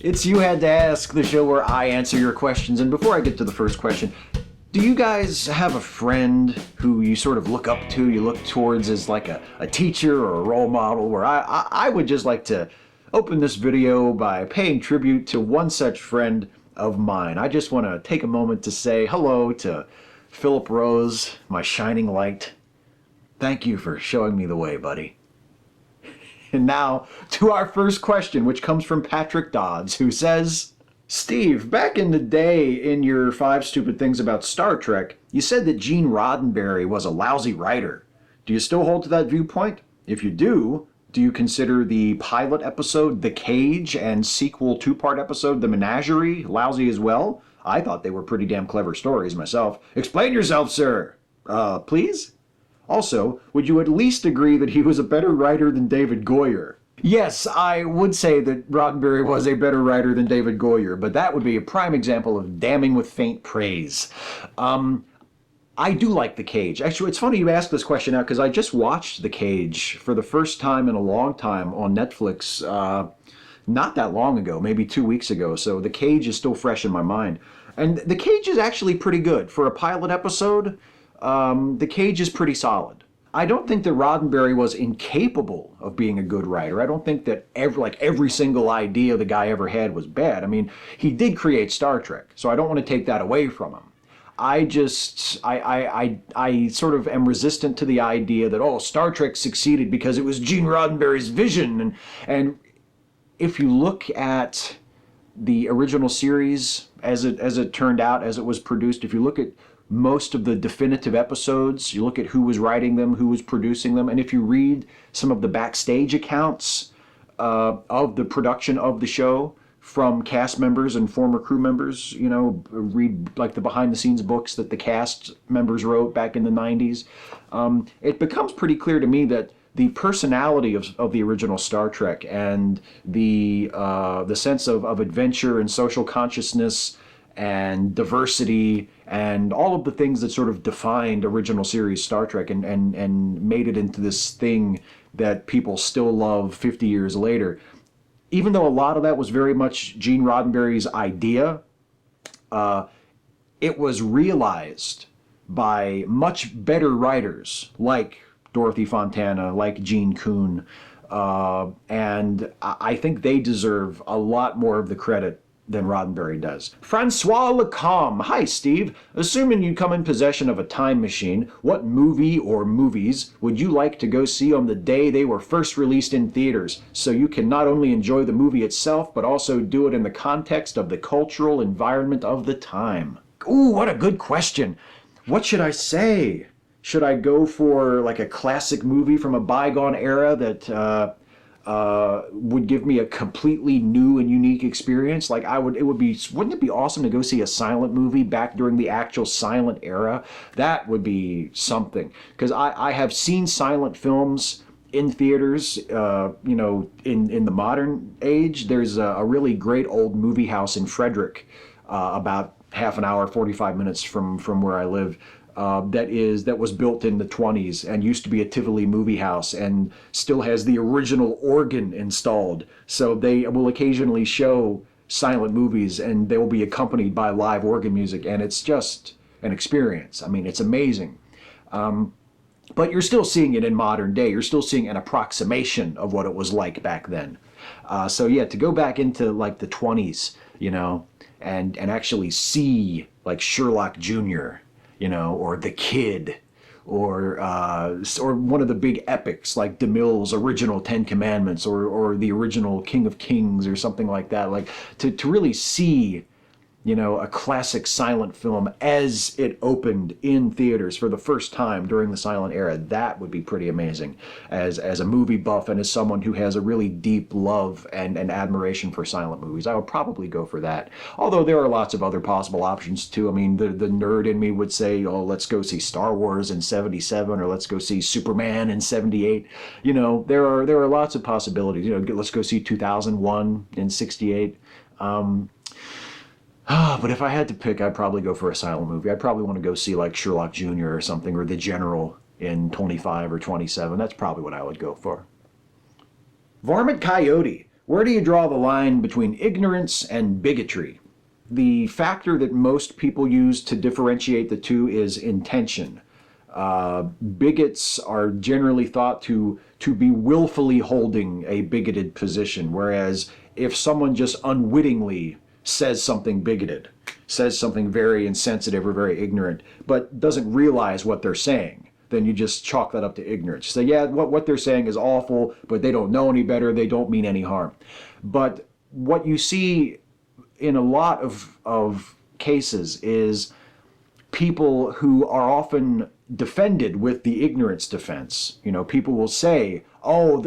It's You Had to Ask, the show where I answer your questions. And before I get to the first question, do you guys have a friend who you sort of look up to, you look towards as like a teacher or a role model? Where I would just like to open this video by paying tribute to one such friend of mine. I just want to take a moment to say hello to Philip Rose, my shining light. Thank you for showing me the way, buddy. And now to our first question, which comes from Patrick Dodds, who says, Steve, back in the day in your 5 Stupid Things About Star Trek, you said that Gene Roddenberry was a lousy writer. Do you still hold to that viewpoint? If you do you consider the pilot episode, The Cage, and sequel 2-part episode, The Menagerie, lousy as well? I thought they were pretty damn clever stories myself. Explain yourself, sir. Please? Also, would you at least agree that he was a better writer than David Goyer? Yes, I would say that Roddenberry was a better writer than David Goyer, but that would be a prime example of damning with faint praise. I do like The Cage. Actually, it's funny you asked this question out because I just watched The Cage for the first time in a long time on Netflix not that long ago, maybe 2 weeks ago, so The Cage is still fresh in my mind. And The Cage is actually pretty good. For a pilot episode, The Cage is pretty solid. I don't think that Roddenberry was incapable of being a good writer. I don't think that every single idea the guy ever had was bad. I mean, he did create Star Trek, so I don't want to take that away from him. I sort of am resistant to the idea that, oh, Star Trek succeeded because it was Gene Roddenberry's vision. And if you look at the original series as it turned out, as it was produced, if you look at most of the definitive episodes, you look at who was writing them, who was producing them, and if you read some of the backstage accounts of the production of the show from cast members and former crew members, you know, read like the behind-the-scenes books that the cast members wrote back in the 90s, it becomes pretty clear to me that the personality of the original Star Trek and the sense of adventure and social consciousness and diversity and all of the things that sort of defined original series Star Trek and made it into this thing that people still love 50 years later. Even though a lot of that was very much Gene Roddenberry's idea, it was realized by much better writers like Dorothy Fontana, like Gene Kuhn, and I think they deserve a lot more of the credit than Roddenberry does. Francois Lacombe. Hi, Steve. Assuming you come in possession of a time machine, what movie or movies would you like to go see on the day they were first released in theaters, so you can not only enjoy the movie itself, but also do it in the context of the cultural environment of the time? Ooh, what a good question. What should I say? Should I go for like a classic movie from a bygone era that would give me a completely new and unique experience? Like wouldn't it be awesome to go see a silent movie back during the actual silent era? That would be something. Because I have seen silent films in theaters, you know, in the modern age. There's a really great old movie house in Frederick, about half an hour, 45 minutes from where I live, that was built in the 20s and used to be a Tivoli movie house and still has the original organ installed. So they will occasionally show silent movies and they will be accompanied by live organ music, and it's just an experience. I mean, it's amazing. But you're still seeing it in modern day. You're still seeing an approximation of what it was like back then. So yeah, to go back into like the 20s, you know, and actually see like Sherlock Jr., you know, or The Kid, or one of the big epics like DeMille's original Ten Commandments, or the original King of Kings, or something like that. Like to really see, you know, a classic silent film as it opened in theaters for the first time during the silent era, that would be pretty amazing. As a movie buff and as someone who has a really deep love and admiration for silent movies, I would probably go for that. Although there are lots of other possible options too. I mean, the nerd in me would say, oh, let's go see Star Wars in 77, or let's go see Superman in 78. You know, there are lots of possibilities. You know, let's go see 2001 in 68. But if I had to pick, I'd probably go for a silent movie. I'd probably want to go see like Sherlock Jr. or something, or The General in 25 or 27. That's probably what I would go for. Varmint Coyote. Where do you draw the line between ignorance and bigotry? The factor that most people use to differentiate the two is intention. Bigots are generally thought to be willfully holding a bigoted position, whereas if someone just unwittingly says something bigoted, says something very insensitive or very ignorant, but doesn't realize what they're saying, then you just chalk that up to ignorance. You say, yeah, what they're saying is awful, but they don't know any better, they don't mean any harm. But what you see in a lot of cases is people who are often defended with the ignorance defense. You know, people will say, oh,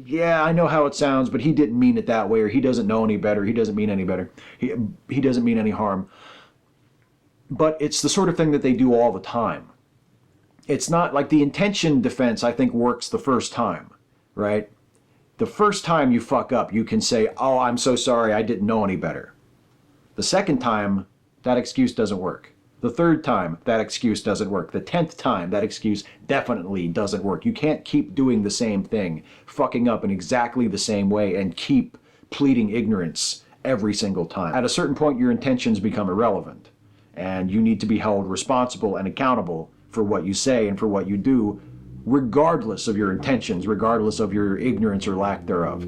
yeah, I know how it sounds, but he didn't mean it that way, or he doesn't know any better, he doesn't mean any better, he doesn't mean any harm. But it's the sort of thing that they do all the time. It's not like the intention defense, I think, works the first time, right? The first time you fuck up, you can say, oh, I'm so sorry, I didn't know any better. The second time, that excuse doesn't work. The third time, that excuse doesn't work. The 10th time, that excuse definitely doesn't work. You can't keep doing the same thing, fucking up in exactly the same way, and keep pleading ignorance every single time. At a certain point, your intentions become irrelevant, and you need to be held responsible and accountable for what you say and for what you do, regardless of your intentions, regardless of your ignorance or lack thereof.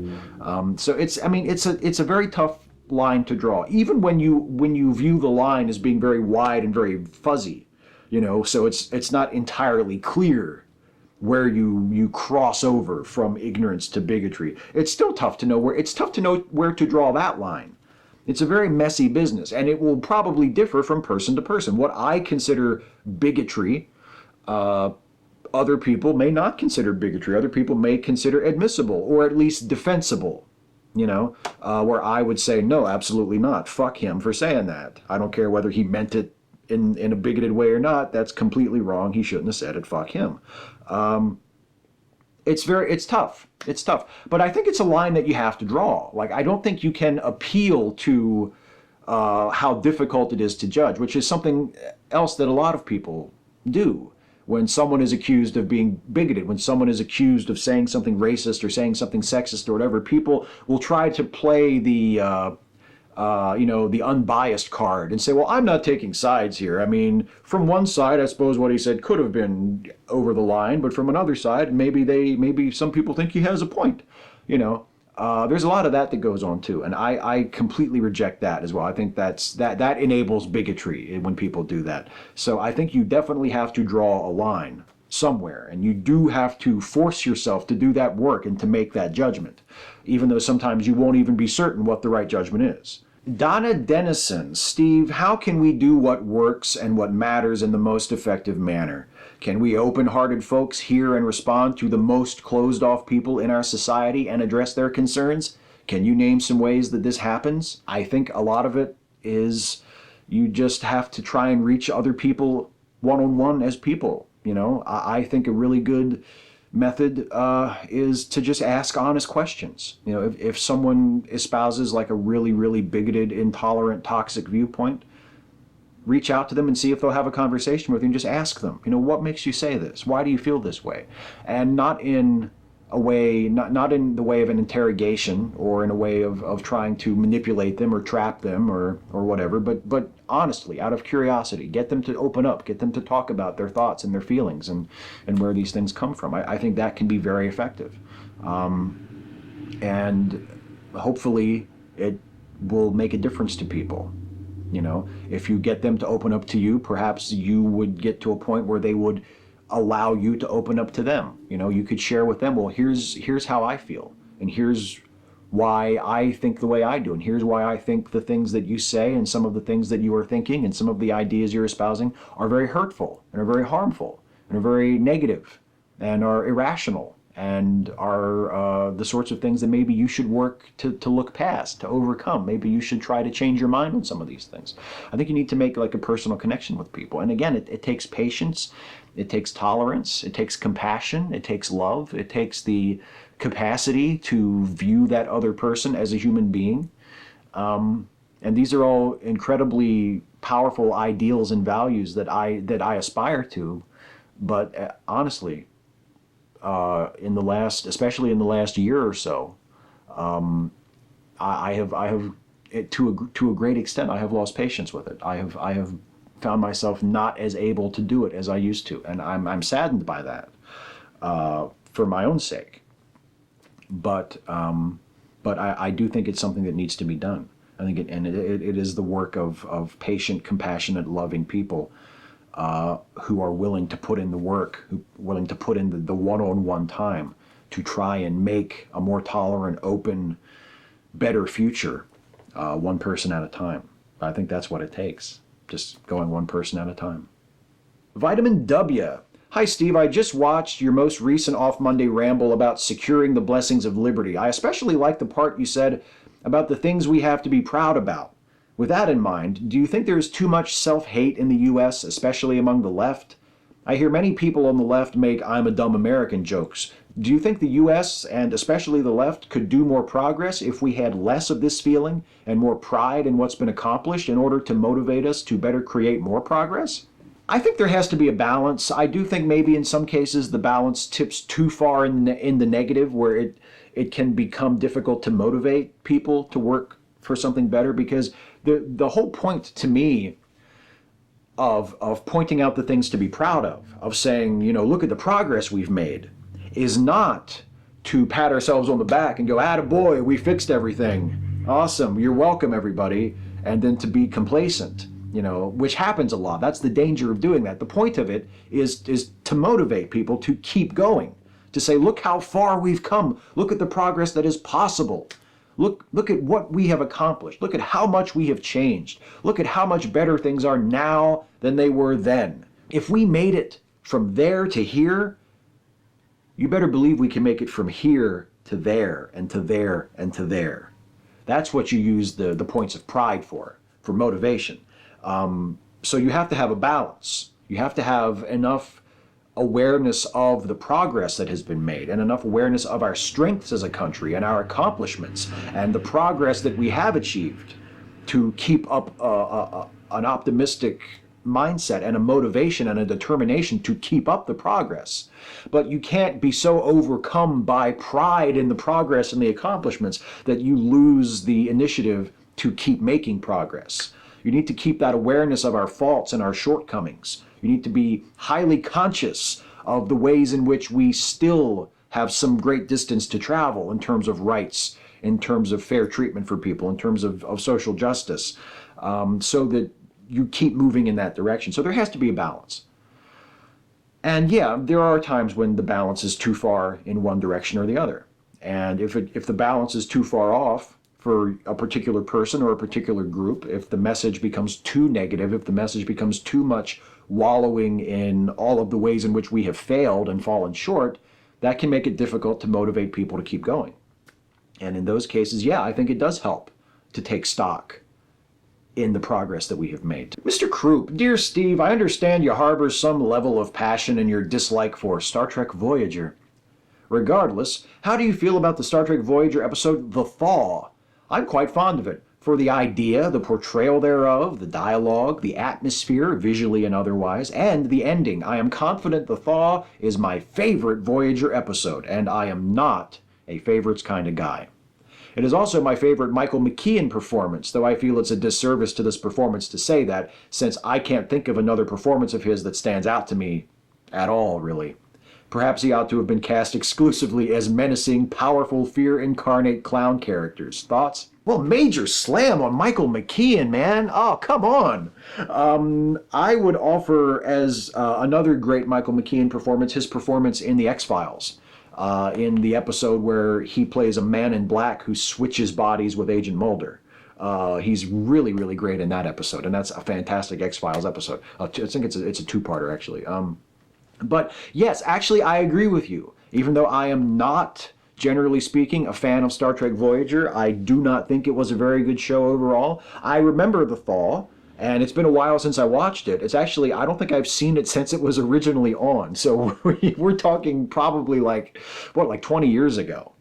So it's a very tough line to draw, even when you view the line as being very wide and very fuzzy, you know. So it's not entirely clear where you cross over from ignorance to bigotry. It's still tough to know where to draw that line. It's a very messy business, and it will probably differ from person to person. What I consider bigotry, other people may not consider bigotry. Other people may consider admissible or at least defensible. You know, where I would say, no, absolutely not. Fuck him for saying that. I don't care whether he meant it in a bigoted way or not. That's completely wrong. He shouldn't have said it. Fuck him. It's tough. It's tough. But I think it's a line that you have to draw. Like, I don't think you can appeal to how difficult it is to judge, which is something else that a lot of people do. When someone is accused of being bigoted, when someone is accused of saying something racist or saying something sexist or whatever, people will try to play the unbiased card and say, well, I'm not taking sides here. I mean, from one side, I suppose what he said could have been over the line, but from another side, maybe some people think he has a point. You know, there's a lot of that goes on too, and I completely reject that as well. I think that enables bigotry when people do that. So I think you definitely have to draw a line somewhere, and you do have to force yourself to do that work and to make that judgment, even though sometimes you won't even be certain what the right judgment is. Donna Dennison, Steve, how can we do what works and what matters in the most effective manner? Can we open-hearted folks hear and respond to the most closed-off people in our society and address their concerns? Can you name some ways that this happens? I think a lot of it is you just have to try and reach other people one-on-one as people. You know, I think a really good method is to just ask honest questions. You know, if someone espouses like a really, really bigoted, intolerant, toxic viewpoint, reach out to them and see if they'll have a conversation with you, and just ask them, you know, what makes you say this? Why do you feel this way? And not in a way, not in the way of an interrogation or in a way of trying to manipulate them or trap them or whatever, but honestly, out of curiosity, get them to open up, get them to talk about their thoughts and their feelings and where these things come from. I think that can be very effective. And hopefully it will make a difference to people. You know, if you get them to open up to you, perhaps you would get to a point where they would allow you to open up to them. You know, you could share with them, well, here's how I feel, and here's why I think the way I do, and here's why I think the things that you say and some of the things that you are thinking and some of the ideas you're espousing are very hurtful and are very harmful and are very negative and are irrational and are the sorts of things that maybe you should work to look past, to overcome. Maybe you should try to change your mind on some of these things. I think you need to make like a personal connection with people. And again, it takes patience, it takes tolerance, it takes compassion, it takes love, it takes the capacity to view that other person as a human being. And these are all incredibly powerful ideals and values that I aspire to. But honestly, especially in the last year or so, to a great extent, I have lost patience with it. I have found myself not as able to do it as I used to, and I'm saddened by that, for my own sake. But I do think it's something that needs to be done. I think it is the work of patient, compassionate, loving people who are willing to put in the work, willing to put in the one-on-one time to try and make a more tolerant, open, better future, one person at a time. I think that's what it takes, just going one person at a time. Vitamin W. Hi, Steve. I just watched your most recent Off Monday ramble about securing the blessings of liberty. I especially like the part you said about the things we have to be proud about. With that in mind, do you think there is too much self-hate in the U.S., especially among the left? I hear many people on the left make "I'm a dumb American" jokes. Do you think the U.S., and especially the left, could do more progress if we had less of this feeling and more pride in what's been accomplished in order to motivate us to better create more progress? I think there has to be a balance. I do think maybe in some cases the balance tips too far in the negative, where it can become difficult to motivate people to work for something better, because the whole point to me of pointing out the things to be proud of saying, look at the progress we've made, is not to pat ourselves on the back and go, "Attaboy, we fixed everything. Awesome, you're welcome, everybody," and then to be complacent. Which happens a lot. That's the danger of doing that. The point of it is to motivate people to keep going, to say, look how far we've come. Look at the progress that is possible. Look at what we have accomplished. Look at how much we have changed. Look at how much better things are now than they were then. If we made it from there to here, you better believe we can make it from here to there and to there and to there. That's what you use the points of pride for motivation. So you have to have a balance. You have to have enough awareness of the progress that has been made and enough awareness of our strengths as a country and our accomplishments and the progress that we have achieved to keep up an optimistic mindset and a motivation and a determination to keep up the progress. But you can't be so overcome by pride in the progress and the accomplishments that you lose the initiative to keep making progress. You need to keep that awareness of our faults and our shortcomings. You need to be highly conscious of the ways in which we still have some great distance to travel in terms of rights, in terms of fair treatment for people, in terms of social justice, so that you keep moving in that direction. So there has to be a balance. And yeah, there are times when the balance is too far in one direction or the other. And if the balance is too far off, for a particular person or a particular group, if the message becomes too negative, if the message becomes too much wallowing in all of the ways in which we have failed and fallen short, that can make it difficult to motivate people to keep going. And in those cases, yeah, I think it does help to take stock in the progress that we have made. Mr. Croup, dear Steve, I understand you harbor some level of passion in your dislike for Star Trek Voyager. Regardless, how do you feel about the Star Trek Voyager episode The Thaw? I'm quite fond of it, for the idea, the portrayal thereof, the dialogue, the atmosphere, visually and otherwise, and the ending. I am confident The Thaw is my favorite Voyager episode, and I am not a favorites kind of guy. It is also my favorite Michael McKean performance, though I feel it's a disservice to this performance to say that, since I can't think of another performance of his that stands out to me at all, really. Perhaps he ought to have been cast exclusively as menacing, powerful, fear-incarnate clown characters. Thoughts? Well, major slam on Michael McKean, man. Oh, come on. I would offer as another great Michael McKean performance, his performance in The X-Files, in the episode where he plays a man in black who switches bodies with Agent Mulder. He's really, really great in that episode, and that's a fantastic X-Files episode. I think it's a two-parter, actually. But yes, actually, I agree with you. Even though I am not, generally speaking, a fan of Star Trek Voyager, I do not think it was a very good show overall. I remember The Thaw, and it's been a while since I watched it. It's actually, I don't think I've seen it since it was originally on. So we're talking probably like 20 years ago.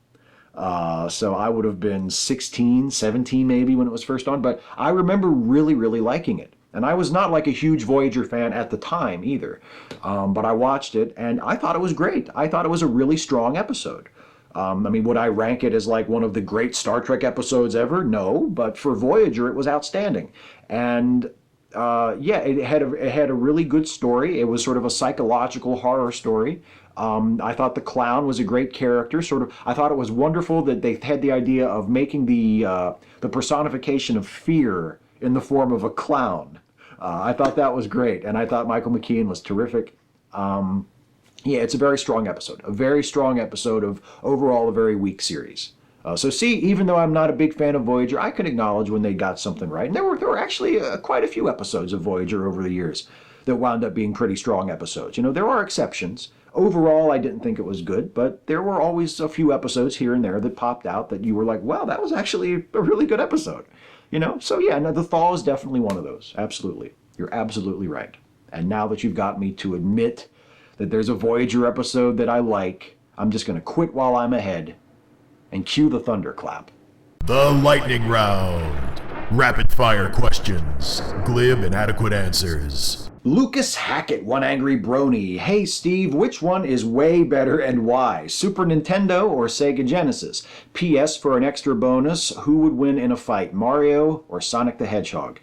So I would have been 16, 17 maybe when it was first on. But I remember really, really liking it. And I was not like a huge Voyager fan at the time either. But I watched it and I thought it was great. I thought it was a really strong episode. I mean, would I rank it as like one of the great Star Trek episodes ever? No, but for Voyager, it was outstanding. And yeah, it had a really good story. It was sort of a psychological horror story. I thought the clown was a great character. I thought it was wonderful that they had the idea of making the personification of fear in the form of a clown. I thought that was great, and I thought Michael McKean was terrific. Yeah, it's a very strong episode. A very strong episode of overall a very weak series. So see, even though I'm not a big fan of Voyager, I can acknowledge when they got something right. And there were actually quite a few episodes of Voyager over the years that wound up being pretty strong episodes. You know, there are exceptions. Overall, I didn't think it was good, but there were always a few episodes here and there that popped out that you were like, wow, that was actually a really good episode. You know, so yeah, no, The Thaw is definitely one of those. Absolutely. You're absolutely right. And now that you've got me to admit that there's a Voyager episode that I like, I'm just going to quit while I'm ahead and cue the thunderclap. The lightning round. Rapid fire questions. Glib and adequate answers. Lucas Hackett, One Angry Brony. Hey Steve, which one is way better and why? Super Nintendo or Sega Genesis? P.S. For an extra bonus, who would win in a fight, Mario or Sonic the Hedgehog?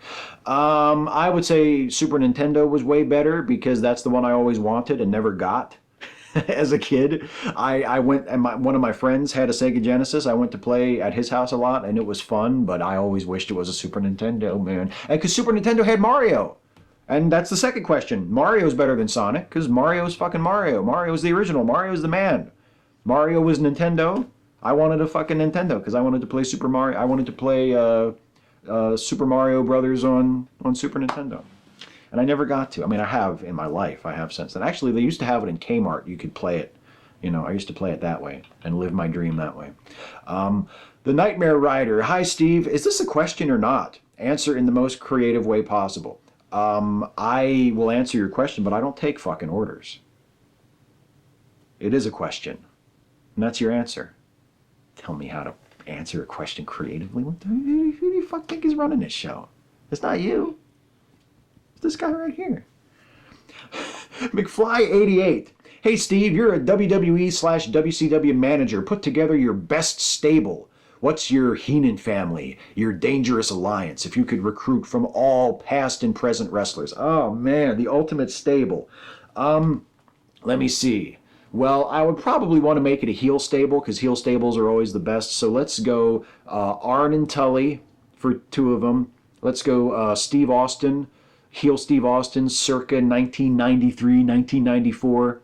I would say Super Nintendo was way better because that's the one I always wanted and never got. As a kid, I went, and one of my friends had a Sega Genesis. I went to play at his house a lot, and it was fun, but I always wished it was a Super Nintendo, man. And because Super Nintendo had Mario. And that's the second question. Mario's better than Sonic, because Mario's fucking Mario. Mario's the original. Mario's the man. Mario was Nintendo. I wanted a fucking Nintendo, because I wanted to play Super Mario. I wanted to play Super Mario Brothers on Super Nintendo. And I never got to. I mean, I have in my life. I have since then. Actually, they used to have it in Kmart. You could play it. You know, I used to play it that way and live my dream that way. The Nightmare Rider. Hi, Steve. Is this a question or not? Answer in the most creative way possible. I will answer your question, but I don't take fucking orders. It is a question. And that's your answer. Tell me how to answer a question creatively. Who do you fuck think is running this show? It's not you. This guy right here. McFly88. Hey Steve, you're a WWE/WCW manager. Put together your best stable. What's your Heenan family? Your dangerous alliance? If you could recruit from all past and present wrestlers. Oh man, the ultimate stable. Let me see. Well, I would probably want to make it a heel stable because heel stables are always the best. So let's go Arn and Tully for two of them. Let's go Steve Austin. Heel Steve Austin, circa 1993, 1994.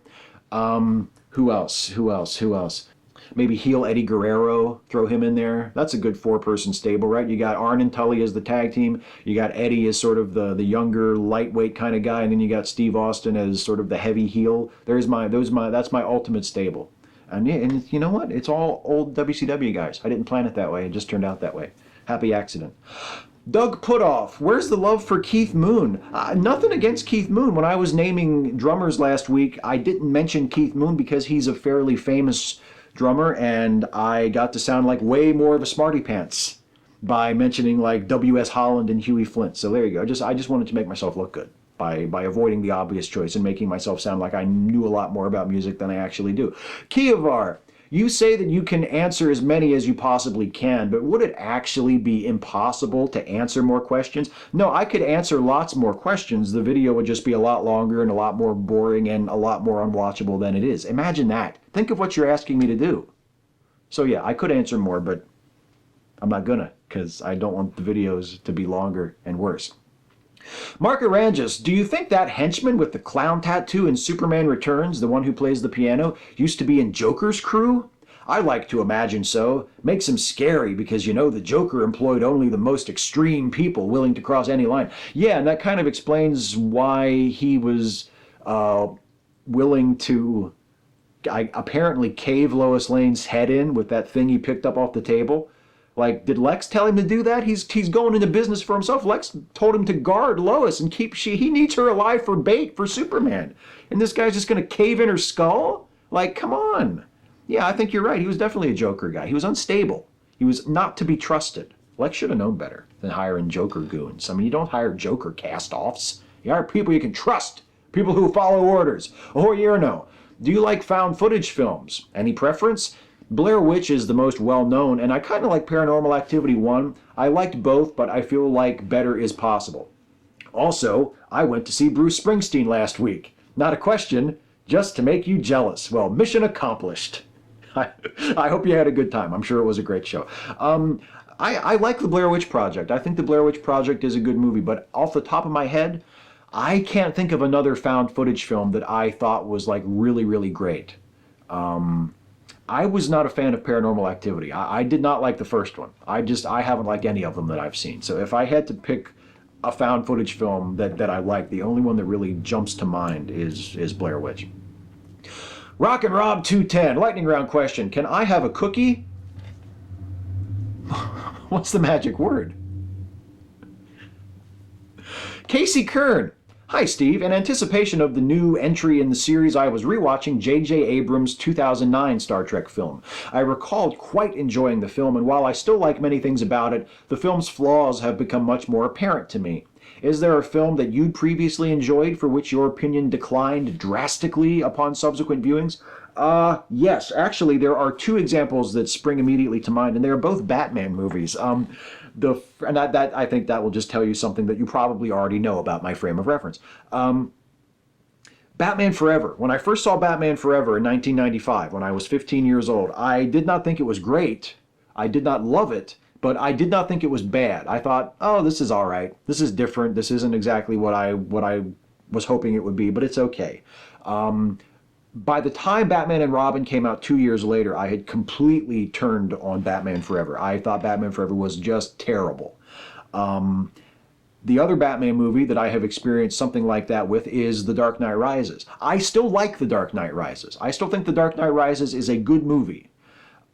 Who else? Maybe heel Eddie Guerrero, throw him in there. That's a good four-person stable, right? You got Arn and Tully as the tag team. You got Eddie as sort of the younger, lightweight kind of guy, and then you got Steve Austin as sort of the heavy heel. That's my ultimate stable. And you know what? It's all old WCW guys. I didn't plan it that way. It just turned out that way. Happy accident. Doug Putoff, where's the love for Keith Moon? Nothing against Keith Moon. When I was naming drummers last week, I didn't mention Keith Moon because he's a fairly famous drummer, and I got to sound like way more of a smarty pants by mentioning like W.S. Holland and Huey Flint. So there you go. I just wanted to make myself look good by avoiding the obvious choice and making myself sound like I knew a lot more about music than I actually do. Kievar. You say that you can answer as many as you possibly can, but would it actually be impossible to answer more questions? No, I could answer lots more questions. The video would just be a lot longer and a lot more boring and a lot more unwatchable than it is. Imagine that. Think of what you're asking me to do. So yeah, I could answer more, but I'm not gonna, because I don't want the videos to be longer and worse. Mark Arangis, do you think that henchman with the clown tattoo in Superman Returns, the one who plays the piano, used to be in Joker's crew? I like to imagine so. Makes him scary because, you know, the Joker employed only the most extreme people willing to cross any line. Yeah, and that kind of explains why he was willing to apparently cave Lois Lane's head in with that thing he picked up off the table. Like, did Lex tell him to do that? He's going into business for himself. Lex told him to guard Lois and he needs her alive for bait for Superman. And this guy's just going to cave in her skull? Like, come on. Yeah, I think you're right. He was definitely a Joker guy. He was unstable. He was not to be trusted. Lex should have known better than hiring Joker goons. I mean, you don't hire Joker cast-offs. You hire people you can trust. People who follow orders. Oh, Yerno, do you like found footage films? Any preference? Blair Witch is the most well-known, and I kind of like Paranormal Activity 1. I liked both, but I feel like better is possible. Also, I went to see Bruce Springsteen last week. Not a question, just to make you jealous. Well, mission accomplished. I hope you had a good time. I'm sure it was a great show. I like the Blair Witch Project. I think the Blair Witch Project is a good movie, but off the top of my head, I can't think of another found footage film that I thought was like really, really great. I was not a fan of Paranormal Activity. I did not like the first one. I haven't liked any of them that I've seen. So if I had to pick a found footage film that I like, the only one that really jumps to mind is Blair Witch. Rock and Rob 210, lightning round question. Can I have a cookie? What's the magic word? Casey Kern. Hi, Steve. In anticipation of the new entry in the series, I was rewatching J.J. Abrams' 2009 Star Trek film. I recalled quite enjoying the film, and while I still like many things about it, the film's flaws have become much more apparent to me. Is there a film that you'd previously enjoyed for which your opinion declined drastically upon subsequent viewings? Yes. Actually, there are two examples that spring immediately to mind, and they are both Batman movies. I think that will just tell you something that you probably already know about my frame of reference. Batman Forever. When I first saw Batman Forever in 1995, when I was 15 years old, I did not think it was great. I did not love it, but I did not think it was bad. I thought, oh, this is all right. This is different. This isn't exactly what I was hoping it would be, but it's okay. By the time Batman and Robin came out 2 years later, I had completely turned on Batman Forever. I thought Batman Forever was just terrible. The other Batman movie that I have experienced something like that with is The Dark Knight Rises. I still like The Dark Knight Rises. I still think The Dark Knight Rises is a good movie.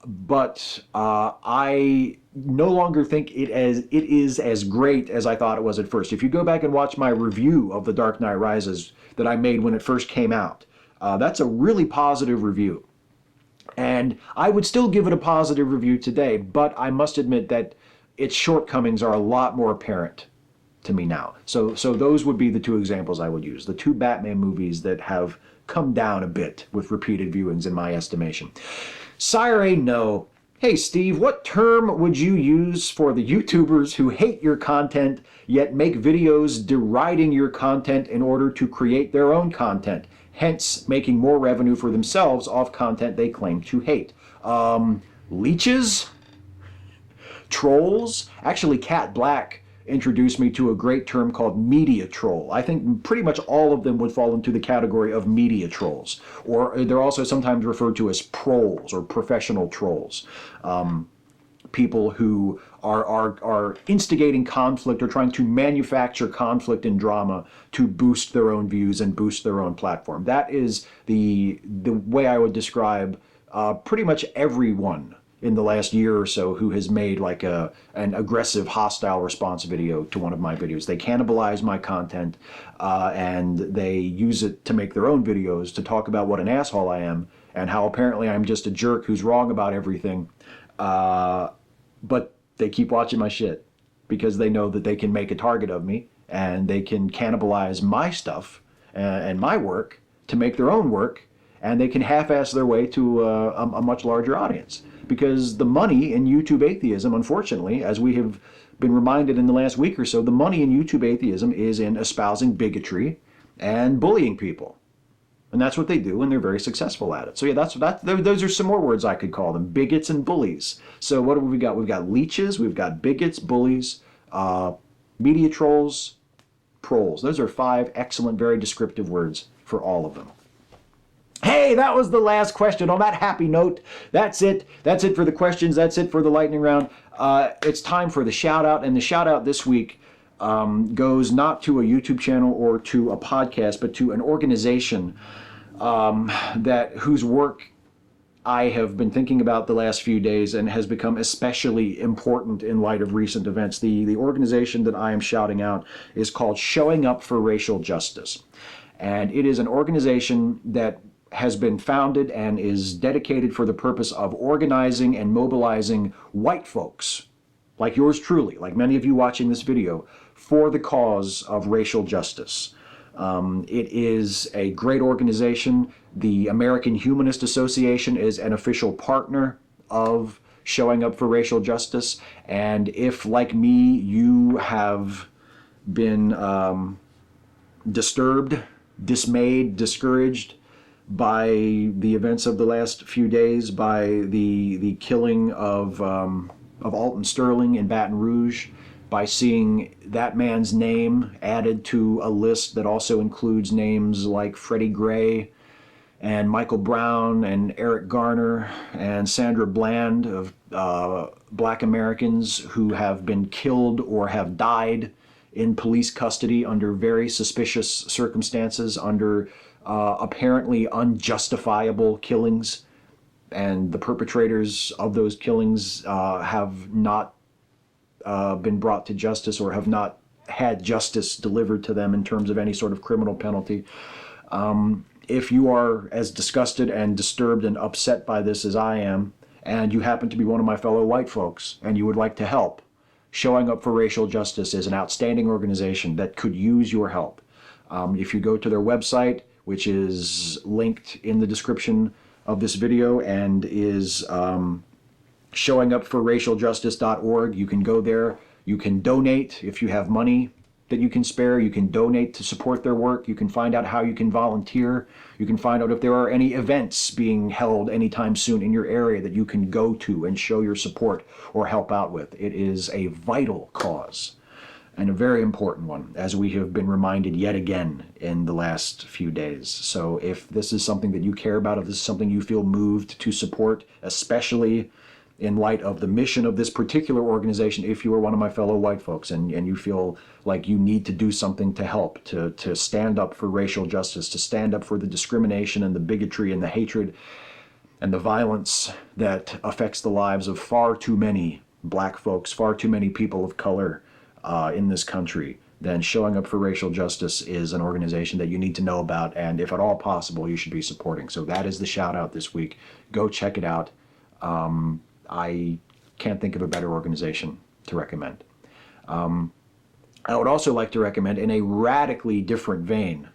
But I no longer think it is as great as I thought it was at first. If you go back and watch my review of The Dark Knight Rises that I made when it first came out, that's a really positive review. And I would still give it a positive review today, but I must admit that its shortcomings are a lot more apparent to me now. So those would be the two examples I would use. The two Batman movies that have come down a bit with repeated viewings in my estimation. Sire No. Hey Steve, what term would you use for the YouTubers who hate your content yet make videos deriding your content in order to create their own content, hence making more revenue for themselves off content they claim to hate? Leeches? Trolls? Actually, Cat Black introduced me to a great term called media troll. I think pretty much all of them would fall into the category of media trolls. Or they're also sometimes referred to as proles or professional trolls. People who are instigating conflict or trying to manufacture conflict and drama to boost their own views and boost their own platform. That is the way I would describe pretty much everyone in the last year or so who has made like an aggressive, hostile response video to one of my videos. They cannibalize my content and they use it to make their own videos to talk about what an asshole I am and how apparently I'm just a jerk who's wrong about everything. But they keep watching my shit because they know that they can make a target of me and they can cannibalize my stuff and my work to make their own work, and they can half-ass their way to a much larger audience. Because the money in YouTube atheism, unfortunately, as we have been reminded in the last week or so, the money in YouTube atheism is in espousing bigotry and bullying people. And that's what they do, and they're very successful at it. So yeah, those are some more words I could call them: bigots and bullies. So what have we got? We've got leeches, we've got bigots, bullies, media trolls, proles. Those are 5 excellent, very descriptive words for all of them. Hey, that was the last question. On that happy note, that's it. That's it for the questions. That's it for the lightning round. It's time for the shout out, and the shout out this week goes not to a YouTube channel or to a podcast, but to an organization whose work I have been thinking about the last few days and has become especially important in light of recent events. The organization that I am shouting out is called Showing Up for Racial Justice. And it is an organization that has been founded and is dedicated for the purpose of organizing and mobilizing white folks, like yours truly, like many of you watching this video, for the cause of racial justice. It is a great organization. The American Humanist Association is an official partner of showing up for racial justice. And if, like me, you have been disturbed, dismayed, discouraged by the events of the last few days, by the killing of Alton Sterling in Baton Rouge, by seeing that man's name added to a list that also includes names like Freddie Gray and Michael Brown and Eric Garner and Sandra Bland of Black Americans who have been killed or have died in police custody under very suspicious circumstances, under apparently unjustifiable killings, and the perpetrators of those killings have not been brought to justice or have not had justice delivered to them in terms of any sort of criminal penalty. If you are as disgusted and disturbed and upset by this as I am, and you happen to be one of my fellow white folks and you would like to help, Showing Up for Racial Justice is an outstanding organization that could use your help. If you go to their website, which is linked in the description of this video and is showingupforracialjustice.org, you can go there. You can donate if you have money that you can spare. You can donate to support their work. You can find out how you can volunteer. You can find out if there are any events being held anytime soon in your area that you can go to and show your support or help out with. It is a vital cause and a very important one, as we have been reminded yet again in the last few days. So if this is something that you care about, if this is something you feel moved to support, especially in light of the mission of this particular organization, if you are one of my fellow white folks and you feel like you need to do something to help, to stand up for racial justice, to stand up for the discrimination and the bigotry and the hatred and the violence that affects the lives of far too many black folks, far too many people of color in this country, then Showing Up for Racial Justice is an organization that you need to know about, and if at all possible, you should be supporting. So that is the shout out this week. Go check it out. I can't think of a better organization to recommend. I would also like to recommend, in a radically different vein,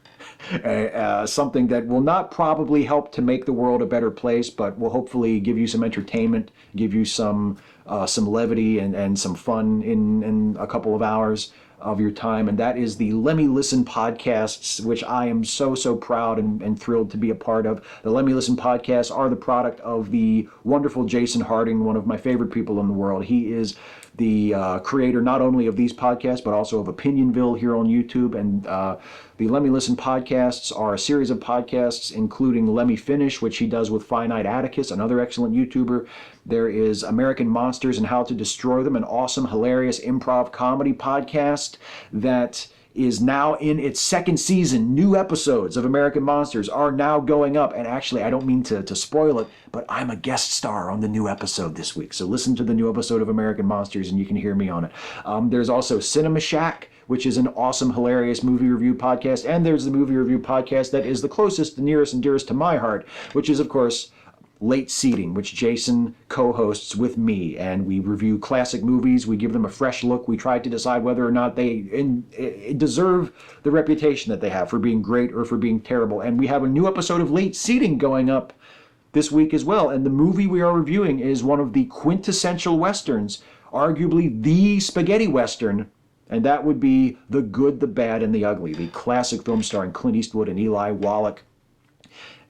something that will not probably help to make the world a better place, but will hopefully give you some entertainment, give you some levity and some fun in a couple of hours of your time, and that is the Lemme Listen podcasts, which I am so proud and thrilled to be a part of. The Lemme Listen podcasts are the product of the wonderful Jason Harding, one of my favorite people in the world. He is the creator not only of these podcasts, but also of Opinionville here on YouTube. And the Lemme Listen podcasts are a series of podcasts, including Lemme Finish, which he does with Finite Atticus, another excellent YouTuber. There is American Monsters and How to Destroy Them, an awesome, hilarious improv comedy podcast that is now in its second season. New episodes of American Monsters are now going up. And actually, I don't mean to spoil it, but I'm a guest star on the new episode this week. So listen to the new episode of American Monsters and you can hear me on it. There's also Cinema Shack, which is an awesome, hilarious movie review podcast. And there's the movie review podcast that is the closest, the nearest and dearest to my heart, which is, of course, Late Seating, which Jason co-hosts with me, and we review classic movies. We give them a fresh look. We try to decide whether or not they deserve the reputation that they have for being great or for being terrible. And we have a new episode of Late Seating going up this week as well. And the movie we are reviewing is one of the quintessential Westerns, arguably the spaghetti Western, and that would be The Good, the Bad, and the Ugly, the classic film starring Clint Eastwood and Eli Wallach,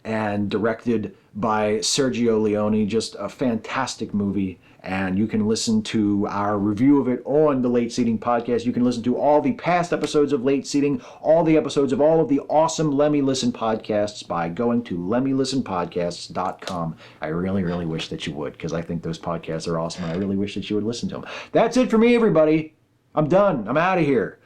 and directed by Sergio Leone. Just a fantastic movie, and you can listen to our review of it on the Late Seating podcast. You can listen to all the past episodes of Late Seating, all the episodes of all of the awesome Lemme Listen podcasts by going to LemmeListenPodcasts.com. I really wish that you would, because I think those podcasts are awesome, and I really wish that you would listen to them. That's it for me, everybody. I'm done. I'm out of here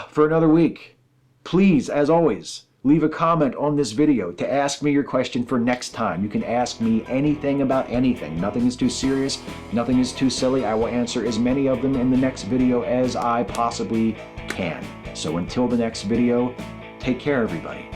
for another week. Please, as always, leave a comment on this video to ask me your question for next time. You can ask me anything about anything. Nothing is too serious. Nothing is too silly. I will answer as many of them in the next video as I possibly can. So until the next video, take care, everybody.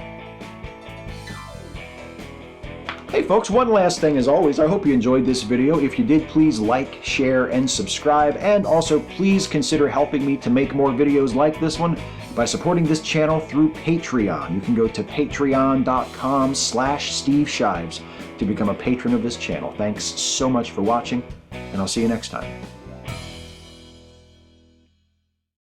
Hey folks, one last thing as always. I hope you enjoyed this video. If you did, please like, share, and subscribe. And also, please consider helping me to make more videos like this one by supporting this channel through Patreon. You can go to patreon.com/Steve Shives. to become a patron of this channel. Thanks so much for watching, and I'll see you next time.